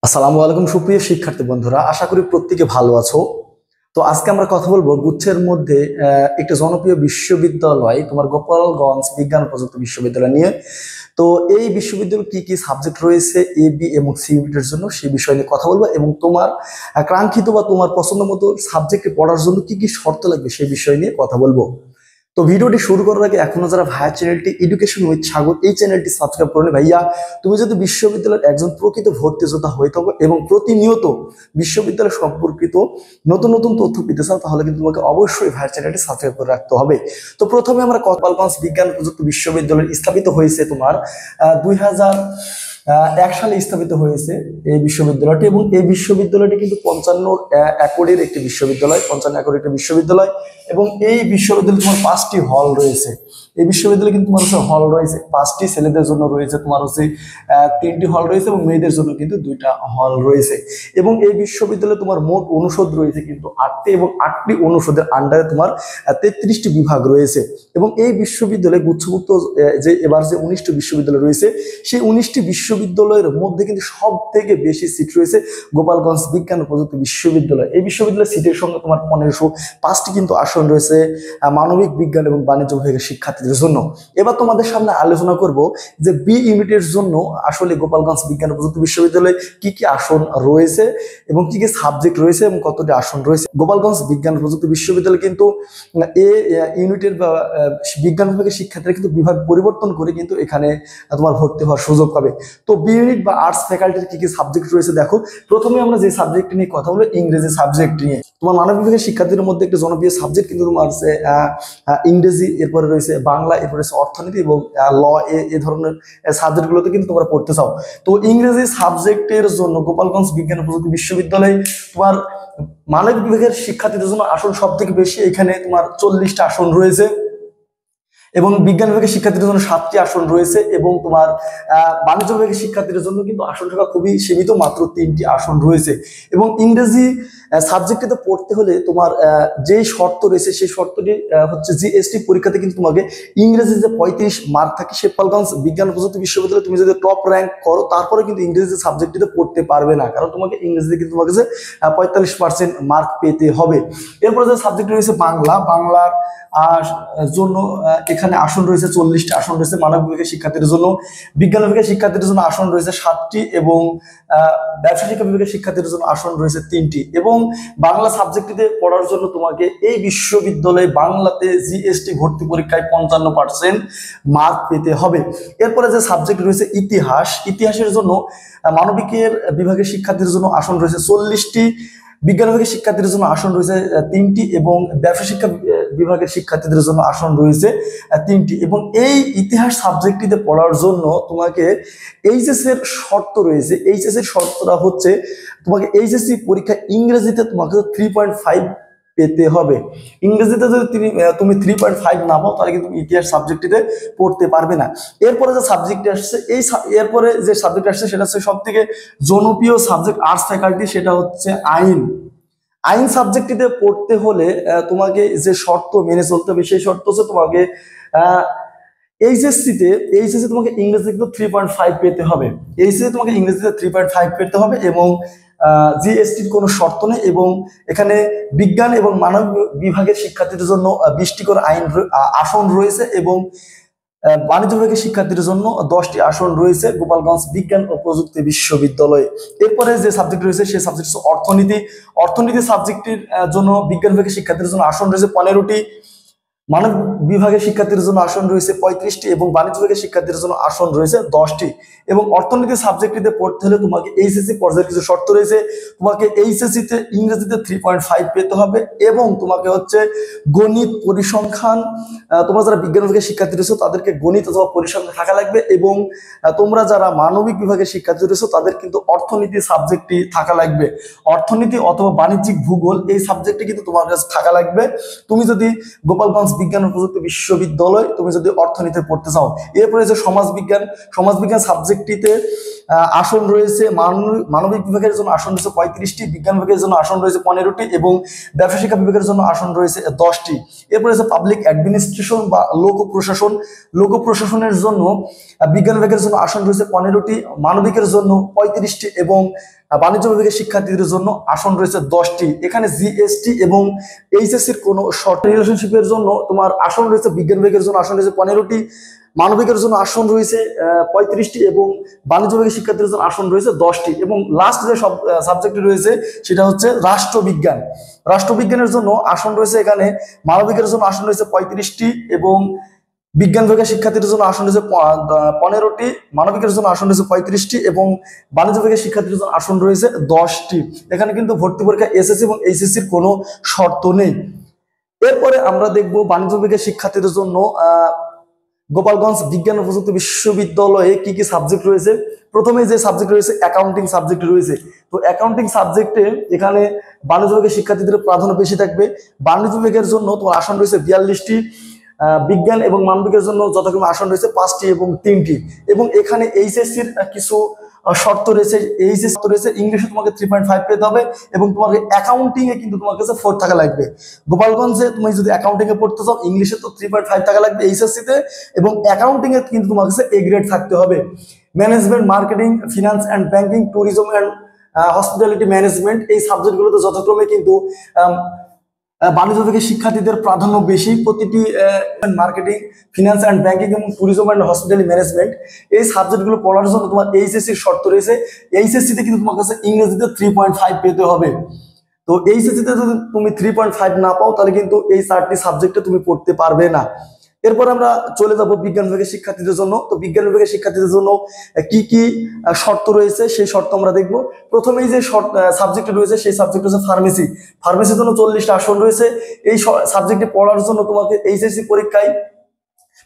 আসসালামু আলাইকুম সুপ্রিয় শিক্ষার্থী বন্ধুরা, আশা করি প্রত্যেকে ভালো আছো। তো আজকে আমরা কথা বলবো গুচ্ছের মধ্যে একটা জনপ্রিয় বিশ্ববিদ্যালয় তোমার গোপালগঞ্জ বিজ্ঞান ও প্রযুক্তি বিশ্ববিদ্যালয় নিয়ে। তো এই বিশ্ববিদ্যালয়ে কি কি সাবজেক্ট রয়েছে এ বি এবং সি ইউনিটের জন্য সেই বিষয় নিয়ে কথা বলবো, এবং তোমার কাঙ্ক্ষিত বা তোমার পছন্দ মতো সাবজেক্টে পড়ার জন্য কি কি শর্ত লাগবে সেই বিষয় নিয়ে কথা বলবো। তো ভিডিওটি শুরু করার আগে এখনো যারা ভাইয়া চ্যানেলটি এডুকেশন উইথ সাগর এই চ্যানেলটি সাবস্ক্রাইব করে ভাইয়া, তুমি যদি বিশ্ববিদ্যালয়ের একজন প্রকৃত ভর্তি যোদ্ধা হয়ে থাকো এবং প্রতিনিয়ত বিশ্ববিদ্যালয় সম্পর্কিত নতুন নতুন তথ্য পেতে চাও, তাহলে কিন্তু তোমাকে অবশ্যই ভাইয়া চ্যানেলটি সাবস্ক্রাইব করে রাখতে হবে। তো প্রথমে আমরা গোপালগঞ্জ বিজ্ঞান ও প্রযুক্তি বিশ্ববিদ্যালয় স্থাপিত হয়েছে তোমার 2001 সালে স্থাপিত হয়েছে এই বিশ্ববিদ্যালয়টি, এবং এই বিশ্ববিদ্যালয়টি কিন্তু 55 একরের একটি বিশ্ববিদ্যালয়, 55 একরের একটি বিশ্ববিদ্যালয়। এবং এই বিশ্ববিদ্যালয়ে তোমার 5টি হল রয়েছে। এই বিশ্ববিদ্যালয়ে কিন্তু তোমার হচ্ছে হল রয়েছে 5টি, ছেলেদের জন্য রয়েছে তোমার হচ্ছে 3টি হল রয়েছে, এবং মেয়েদের জন্য কিন্তু 2টা হল রয়েছে। এবং এই বিশ্ববিদ্যালয়ে তোমার মোট অনুষদ রয়েছে কিন্তু 8টি, এবং 8টি অনুষদের আন্ডারে তোমার 33টি বিভাগ রয়েছে। এবং এই বিশ্ববিদ্যালয়ে গুচ্ছভুক্ত যে এবার যে 19টি বিশ্ববিদ্যালয় রয়েছে, সেই 19টি বিশ্ববিদ্যালয়ের মধ্যে কিন্তু সব থেকে বেশি সিট রয়েছে গোপালগঞ্জ বিজ্ঞান ও প্রযুক্তি বিশ্ববিদ্যালয়। এই বিশ্ববিদ্যালয়ের সিটের সঙ্গে তোমার 1505টি কিন্তু আসন রয়েছে মানবিক বিজ্ঞান এবং বাণিজ্য বিভাগের শিক্ষার্থীদের জন্য। এবার তোমাদের সামনে আলোচনা করব যে বি ইউনিটের জন্য আসলে গোপালগঞ্জ বিজ্ঞান ও প্রযুক্তি বিশ্ববিদ্যালয়ে কি কি আসন রয়েছে এবং কি কি সাবজেক্ট রয়েছে এবং কতটি আসন রয়েছে। গোপালগঞ্জ বিজ্ঞান ও প্রযুক্তি বিশ্ববিদ্যালয় কিন্তু এ ইউনিটের বা বিজ্ঞান বিভাগের শিক্ষার্থীরা কিন্তু বিভাগ পরিবর্তন করে কিন্তু এখানে তোমার ভর্তি হওয়ার সুযোগ পাবে। তো বি ইউনিট বা আর্টস ফ্যাকাল্টির কি কি সাবজেক্ট রয়েছে দেখো। প্রথমে আমরা যে সাবজেক্ট নিয়ে কথা বলবো ইংরেজি সাবজেক্ট নিয়ে। তোমার মানবিক বিভাগের শিক্ষার্থীদের মধ্যে একটা জনপ্রিয় সাবজেক্ট কিন্তু তোমার আছে ইংরেজি, এরপরে রয়েছে বাংলা, এরপরে রয়েছে অর্থনীতি এবং ল, এ ধরনের সাবজেক্টগুলোতে কিন্তু তোমরা পড়তে চাও। তো ইংরেজি সাবজেক্টের জন্য গোপালগঞ্জ বিজ্ঞান ও প্রযুক্তি বিশ্ববিদ্যালয়ে তোমার মানবিক বিভাগের শিক্ষার্থীদের জন্য আসন সব থেকে বেশি, এখানে তোমার 40টা আসন রয়েছে। এবং বিজ্ঞান বিভাগের শিক্ষার্থীদের জন্য 7টি আসন রয়েছে, এবং তোমার বাণিজ্য বিভাগের শিক্ষার্থীদের জন্য কিন্তু আসন সংখ্যা খুবই সীমিত, মাত্র 3টি আসন রয়েছে। এবং ইংরেজি সাবজেক্টে পড়তে হলে তোমার যেই শর্ত রয়েছে সেই শর্তটি হচ্ছে জিএসটি পরীক্ষাতে কিন্তু তোমাকে ইংরেজি যে 35 মার্ক থাকে, গোপালগঞ্জ বিজ্ঞান ও প্রযুক্তি বিশ্ববিদ্যালয়ে তুমি যদি টপ র্যাঙ্ক করো তারপরে কিন্তু ইংরেজি সাবজেক্টটিতে পড়তে পারবে না, কারণ তোমাকে ইংরেজিতে কিন্তু তোমাকে যে 45% মার্ক পেতে হবে। এরপরে যে সাবজেক্ট রয়েছে বাংলার জন্য এখানে আসন রয়েছে 40টা আসন রয়েছে মানবিক বিভাগের শিক্ষার্থীদের জন্য। বিজ্ঞান বিভাগের শিক্ষার্থীদের জন্য আসন রয়েছে 7টি, এবং ব্যবসা শিক্ষা বিভাগের শিক্ষার্থীদের জন্য আসন রয়েছে 3টি। এবং বাংলা সাবজেক্টটিতে পড়ার জন্য তোমাকে এই বিশ্ববিদ্যালয়ে বাংলাতে জিএসটি ভর্তি পরীক্ষায় 55% মার্ক পেতে হবে। এরপরে যে সাবজেক্ট রয়েছে ইতিহাসের জন্য মানবিকের বিভাগের শিক্ষার্থীদের জন্য আসন রয়েছে 40টি, বিজ্ঞান বিভাগের শিক্ষার্থীদের জন্য আসন রয়েছে 3টি, এবং ব্যবসা শিক্ষা বিভাগের শিক্ষার্থীদের জন্য আসন রয়েছে 3টি। এবং এই ইতিহাস সাবজেক্টটিতে পড়ার জন্য তোমাকে এইচএস এর শর্ত রয়েছে। এইচএস এর শর্তটা হচ্ছে তোমাকে এইচএসসি পরীক্ষা ইংরেজিতে তোমাকে 3.5 পেতে হবে। ইংরেজিতে যদি তুমি 3.5 না পাও তাহলে কিন্তু ইতিহাস সাবজেক্টটিতে পড়তে পারবে না। এরপরে যে সাবজেক্ট আসছে এরপরে যে সাবজেক্ট আসছে সেটা হচ্ছে সব থেকে জনপ্রিয় সাবজেক্ট আর্টস ফ্যাকাল্টি, সেটা হচ্ছে আইন সাবজেক্টটিতে পড়তে হলে তোমাকে যে শর্ত মেনে চলতে হবে সেই শর্ত হচ্ছে তোমাকে এইচএসসি তোমাকে ইংরেজিতে কিন্তু 3.5 পেতে হবে। এইচএসসি তোমাকে ইংরেজিতে 3.5 পেতে হবে, এবং জিএসটির কোনো শর্ত নেই। এবং এখানে বিজ্ঞান এবং মানব বিভাগের শিক্ষার্থীদের জন্য 20টি করে আসন রয়েছে, এবং বাণিজ্য বিভাগের শিক্ষার্থীদের জন্য 10টি আসন রয়েছে গোপালগঞ্জ বিজ্ঞান ও প্রযুক্তি বিশ্ববিদ্যালয়ে। এরপরে যে সাবজেক্ট রয়েছে সেই সাবজেক্ট হচ্ছে অর্থনীতি সাবজেক্টের জন্য বিজ্ঞান বিভাগের শিক্ষার্থীদের জন্য আসন রয়েছে 15টি, মানব বিভাগের শিক্ষার্থীদের জন্য আসন রয়েছে 35টি, এবং বাণিজ্য বিভাগের শিক্ষার্থীদের জন্য আসন রয়েছে 10টি। এবং অর্থনীতি সাবজেক্টটিতে পড়তে হলে তোমাকে এইচএসসি পর্যায়ের কিছু শর্ত রয়েছে। তোমাকে এইচএসসিতে ইংরেজিতে 3.5 পেতে হবে, এবং তোমাকে হচ্ছে গণিত, পরিসংখ্যান, তোমরা যারা বিজ্ঞান বিভাগের শিক্ষার্থী রয়েছে তাদেরকে গণিত অথবা পরিসংখ্যান থাকা লাগবে, এবং তোমরা যারা মানবিক বিভাগের শিক্ষার্থী রয়েছে তাদের কিন্তু অর্থনীতি সাবজেক্টটি থাকা লাগবে। অর্থনীতি অথবা বাণিজ্যিক ভূগোল এই সাবজেক্টটি কিন্তু তোমার কাছে থাকা লাগবে তুমি যদি গোপালগঞ্জ বিজ্ঞান ও প্রযুক্তি বিশ্ববিদ্যালয় তুমি যদি অর্থনীতি পড়তে চাও। এরপরে যে সমাজবিজ্ঞান সাবজেক্টটিতে আসন রয়েছে মানবিক বিভাগের জন্য আসন রয়েছে 35টি, বিজ্ঞান বিভাগের জন্য আসন রয়েছে 15টি, এবং ব্যবসা শিক্ষা বিভাগের জন্য আসন রয়েছে 10টি। এরপরে রয়েছে পাবলিক অ্যাডমিনিস্ট্রেশন বা লোক প্রশাসনের জন্য বিজ্ঞান বিভাগের জন্য আসন রয়েছে 15টি, মানবিকের জন্য 35টি, এবং বাণিজ্য বিভাগের শিক্ষার্থীদের জন্য আসন রয়েছে 10টি। এখানে জিএসটি এবং এইচএসসির কোনো শর্ট রিলেশনশিপের জন্য তোমার আসন রয়েছে। বিজ্ঞান বিভাগের জন্য আসন রয়েছে 15টি, মানবিকের জন্য আসন রয়েছে 35টি এবং বাণিজ্য বিভাগের শিক্ষার্থীদের জন্য আসন রয়েছে 10টি। এবং লাস্ট যে সাবজেক্ট রয়েছে সেটা হচ্ছে রাষ্ট্রবিজ্ঞান। রাষ্ট্রবিজ্ঞানের জন্য আসন রয়েছে এখানে, মানবিকের জন্য আসন রয়েছে 35টি এবং বিজ্ঞান বিভাগের শিক্ষার্থীদের জন্য আসন রয়েছে 15টি, মানবিকের জন্য আসন রয়েছে 35টি এবং বাণিজ্য বিভাগের শিক্ষার্থীদের জন্য আসন রয়েছে 10টি। এখানে কিন্তু ভর্তি পরীক্ষা এসএসসি এবং এইচএসসির কোনো শর্ত নেই। এরপরে আমরা দেখব বাণিজ্য বিভাগের শিক্ষার্থীদের জন্য গোপালগঞ্জ বিজ্ঞান ও প্রযুক্তি বিশ্ববিদ্যালয়ে কি কি সাবজেক্ট রয়েছে। প্রথমে যে সাবজেক্ট রয়েছে অ্যাকাউন্টিং সাবজেক্ট রয়েছে। তো অ্যাকাউন্টিং সাবজেক্টে এখানে বাণিজ্য বিভাগের শিক্ষার্থীদের প্রাধান্য বেশি থাকবে। বাণিজ্য বিভাগের জন্য তোমার আসন রয়েছে 42টি, বিজ্ঞান এবং মানবিকের জন্য যথাক্রমে আসন রয়েছে 5টি এবং 3টি। এবং এখানে এইচএসসির কিছু শর্ত রয়েছে। এইচএস রয়েছে, ইংলিশে তোমাকে 3.5 পেতে হবে এবং তোমাকে অ্যাকাউন্টিং এ কিন্তু তোমার কাছে 4 থাকা লাগবে। গোপালগঞ্জে তুমি যদি অ্যাকাউন্টিং এ পড়তে চাও, ইংলিশে তো 3.5 থাকা লাগবে এইচএসসি তে এবং অ্যাকাউন্টিং এ কিন্তু তোমার কাছে এ গ্রেড থাকতে হবে। Management, marketing, finance and banking, tourism and hospitality management, এই সাবজেক্টগুলোতে যথাক্রমে কিন্তু বাণিজ্য বিভাগের শিক্ষার্থীদের প্রাধান্য বেশি। প্রতিটি মার্কেটিং, ফিনান্স অ্যান্ড ব্যাংকিং এবং ট্যুরিজম অ্যান্ড হসপিটালিটি ম্যানেজমেন্ট এই সাবজেক্টগুলো পড়ার জন্য তোমার এইচএসসির শর্ত রয়েছে। এইচএসসিতে কিন্তু তোমার কাছে ইংরেজিতে 3.5 পেতে হবে। তো এইচএসসিতে যদি তুমি 3.5 না পাও তাহলে কিন্তু এই 4টি সাবজেক্টে তুমি পড়তে পারবে না। এরপর আমরা চলে যাব বিজ্ঞান বিভাগের শিক্ষার্থীদের জন্য। তো বিজ্ঞান বিভাগের শিক্ষার্থীদের জন্য কি কি শর্ত রয়েছে সেই শর্ত আমরা দেখব। প্রথমেই যে সাবজেক্ট রয়েছে সেই সাবজেক্ট হচ্ছে ফার্মেসি। ফার্মেসির জন্য 40টা আসন রয়েছে। এই সাবজেক্টে পড়ার জন্য তোমাকে এইচএসসি পরীক্ষায়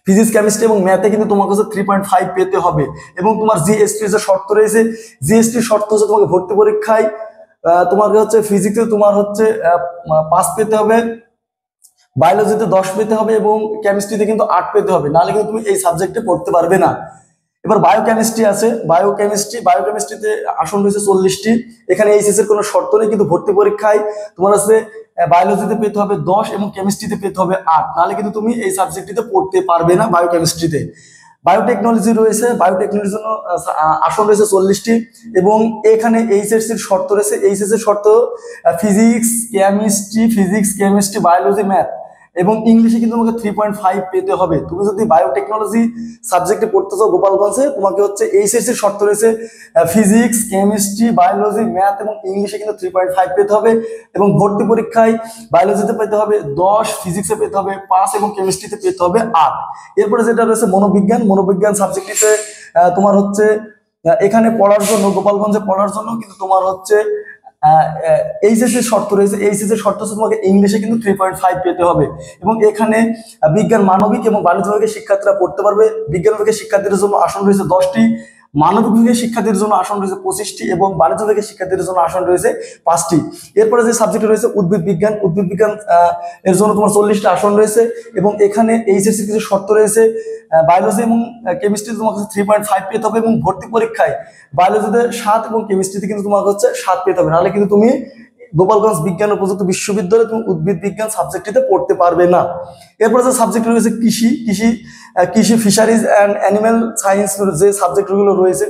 ফিজিক্স, কেমিস্ট্রি এবং ম্যাথে কিন্তু তোমার কাছে 3.5 পেতে হবে। এবং তোমার জিএসটির যে শর্ত রয়েছে, জিএসটির শর্ত হচ্ছে তোমাকে ভর্তি পরীক্ষায় তোমাকে হচ্ছে ফিজিক্সে তোমার হচ্ছে 5 পেতে হবে, বায়োলজিতে 10 পেতে হবে এবং কেমিস্ট্রিতে কিন্তু 8 পেতে হবে, নাহলে কিন্তু তুমি এই সাবজেক্টে পড়তে পারবে না। এবার বায়োকেমিস্ট্রি আছে। বায়োকেমিস্ট্রিতে আসন রয়েছে 40টি। এখানে এইচএস এর কোনো শর্ত নেই, কিন্তু ভর্তি পরীক্ষায় তোমার আছে বায়োলজিতে পেতে হবে 10 এবং কেমিস্ট্রিতে পেতে হবে 8, নাহলে কিন্তু তুমি এই সাবজেক্টটিতে পড়তে পারবে না বায়োকেমিস্ট্রিতে। বায়োটেকনোলজি রয়েছে। বায়োটেকনোলজির জন্য আসন রয়েছে 40টি এবং এখানে এইচএসসি এর শর্ত রয়েছে। এইচএস এর শর্ত ফিজিক্স, কেমিস্ট্রি, বায়োলজি, ম্যাথ এবং ইংলিশে কিন্তু তোমাকে 3.5 পেতে হবে। তুমি যদি বায়োটেকনোলজি সাবজেক্টে পড়তে চাও গোপালগঞ্জে, তোমাকে হচ্ছে এইচএসসি এর শর্ত রয়েছে ফিজিক্স, কেমিস্ট্রি, বায়োলজি, ম্যাথ এবং ইংলিশে কিন্তু 3.5 পেতে হবে এবং ভর্তি পরীক্ষায় বায়োলজিতে পেতে হবে 10, ফিজিক্সে পেতে হবে 5 এবং কেমিস্ট্রিতে পেতে হবে 8। এরপরে যেটা রয়েছে মনোবিজ্ঞান সাবজেক্টটিতে তোমার হচ্ছে এখানে পড়ার জন্য, গোপালগঞ্জে পড়ার জন্য কিন্তু তোমার হচ্ছে এইচএসসি শর্ত রয়েছে। এইচএসসি শর্ত হচ্ছে তোমাকে ইংলিশে কিন্তু 3.5 পেতে হবে এবং এখানে বিজ্ঞান, মানবিক এবং বাণিজ্য বিভাগের শিক্ষার্থীরা পড়তে পারবে। বিজ্ঞান বিভাগের শিক্ষার্থীদের জন্য আসন রয়েছে 10টি, মানবিক বিভাগের শিক্ষার্থীদের জন্য আসন রয়েছে 25টি এবং বাণিজ্য বিভাগের শিক্ষার্থীদের জন্য আসন রয়েছে 5টি। এরপরে যে সাবজেক্ট রয়েছে উদ্ভিদ বিজ্ঞান এর জন্য তোমার 40টা আসন রয়েছে এবং এখানে এইচএসসি কিছু শর্ত রয়েছে। বায়োলজি এবং কেমিস্ট্রিতে তোমার কাছে 3.5 পেতে হবে এবং ভর্তি পরীক্ষায় বায়োলজিতে 7 এবং কেমিস্ট্রিতে কিন্তু তোমার হচ্ছে 7 পেতে হবে, নাহলে কিন্তু তুমি গোপালগঞ্জ বিজ্ঞান ও প্রযুক্তি বিশ্ববিদ্যালয়ে তুমি উদ্ভিদ বিজ্ঞান সাবজেক্টটিতে পড়তে পারবে না। এরপরে যে সাবজেক্ট রয়েছে কৃষি, ফিশারিজ অ্যান্ড অ্যানিম্যাল সায়েন্স, যে সাবজেক্টগুলো রয়েছে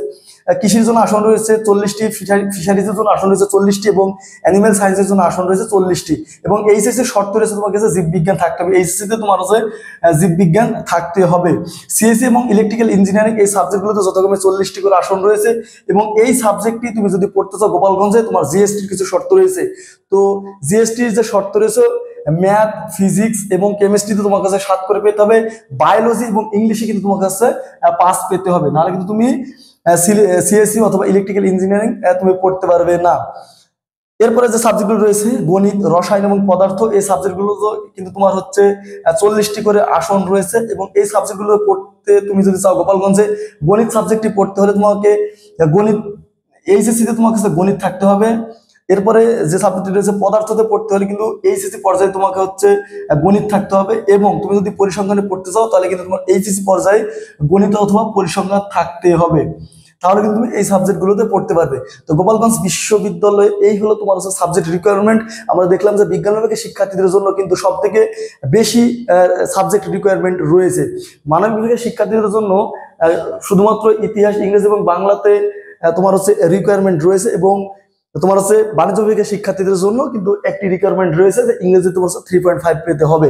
কৃষির জন্য আসন রয়েছে 40টি, ফিশারিজের জন্য আসন রয়েছে 40টি এবং অ্যানিম্যাল সায়েন্সের জন্য আসন রয়েছে 40টি এবং এইচএসসি শর্ত রয়েছে তোমার কাছে জীববিজ্ঞান থাকতে হবে। এইচএসসিতে তোমার হচ্ছে জীববিজ্ঞান থাকতে হবে। সিএসসি এবং ইলেকট্রিক্যাল ইঞ্জিনিয়ারিং এই সাবজেক্টগুলোতে যথাক্রমে 40টি করে আসন রয়েছে এবং এই সাবজেক্টটি তুমি যদি পড়তে চাও গোপালগঞ্জে, তোমার জিএসটির কিছু শর্ত রয়েছে। তো জিএসটির যে শর্ত রয়েছে ম্যাথ, ফিজিক্স এবং কেমিস্ট্রিতে তোমার কাছে 7 করে পেতে হবে, বায়োলজি এবং ইংলিশে কিন্তু তোমার কাছে 5 পেতে হবে, নাহলে কিন্তু তুমি সিএসসি অথবা ইলেকট্রিক্যাল ইঞ্জিনিয়ারিং তুমি পড়তে পারবে না। এরপরে যে সাবজেক্টগুলো রয়েছে গণিত, রসায়ন এবং পদার্থ, এই সাবজেক্টগুলো কিন্তু তোমার হচ্ছে 40টি করে আসন রয়েছে এবং এই সাবজেক্টগুলো পড়তে তুমি যদি চাও গোপালগঞ্জে গণিত সাবজেক্টটি পড়তে হলে তোমাকে গণিত, এইচএসসিতে তোমার কাছে গণিত থাকতে হবে। এরপরে যে সাবজেক্টটি রয়েছে পদার্থতে পড়তে হলে কিন্তু এইচএসসি পর্যায়ে তোমাকে হচ্ছে গণিত থাকতে হবে এবং তুমি যদি পরিসংখ্যানে পড়তে চাও তাহলে কিন্তু তোমার এইচএসসি পর্যায়ে গণিত অথবা পরিসংখ্যান থাকতে হবে, তাহলে কিন্তু তুমি এই সাবজেক্টগুলোতে পড়তে পারবে। তো গোপালগঞ্জ বিশ্ববিদ্যালয়ে এই হলো তোমার হচ্ছে সাবজেক্ট রিকোয়ারমেন্ট। আমরা দেখলাম যে বিজ্ঞান বিভাগের শিক্ষার্থীদের জন্য কিন্তু সব থেকে বেশি সাবজেক্ট রিকোয়ারমেন্ট রয়েছে। মানবিক বিভাগের শিক্ষার্থীদের জন্য শুধুমাত্র ইতিহাস, ইংরেজি এবং বাংলাতে তোমার হচ্ছে রিকোয়ারমেন্ট রয়েছে এবং তো তোমার হচ্ছে বাণিজ্য বিভাগের শিক্ষার্থীদের জন্য কিন্তু একটি রিকোয়ারমেন্ট রয়েছে যে ইংরেজি তোমার 3.5 পেতে হবে।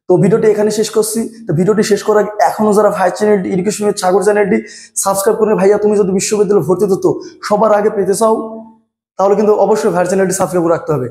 তো ভিডিওটি এখানে শেষ করছি। তো ভিডিওটি শেষ করার আগে এখনো যারা ভাই চ্যানেলটি এডুকেশন উইথ সাগর চ্যানেলটি সাবস্ক্রাইব করে ভাইয়া তুমি যদি বিশ্ববিদ্যালয়ে ভর্তি হতো সবার আগে পেতে চাও তাহলে কিন্তু অবশ্যই ভাই চ্যানেলটি সাবস্ক্রাইব করে রাখতে হবে।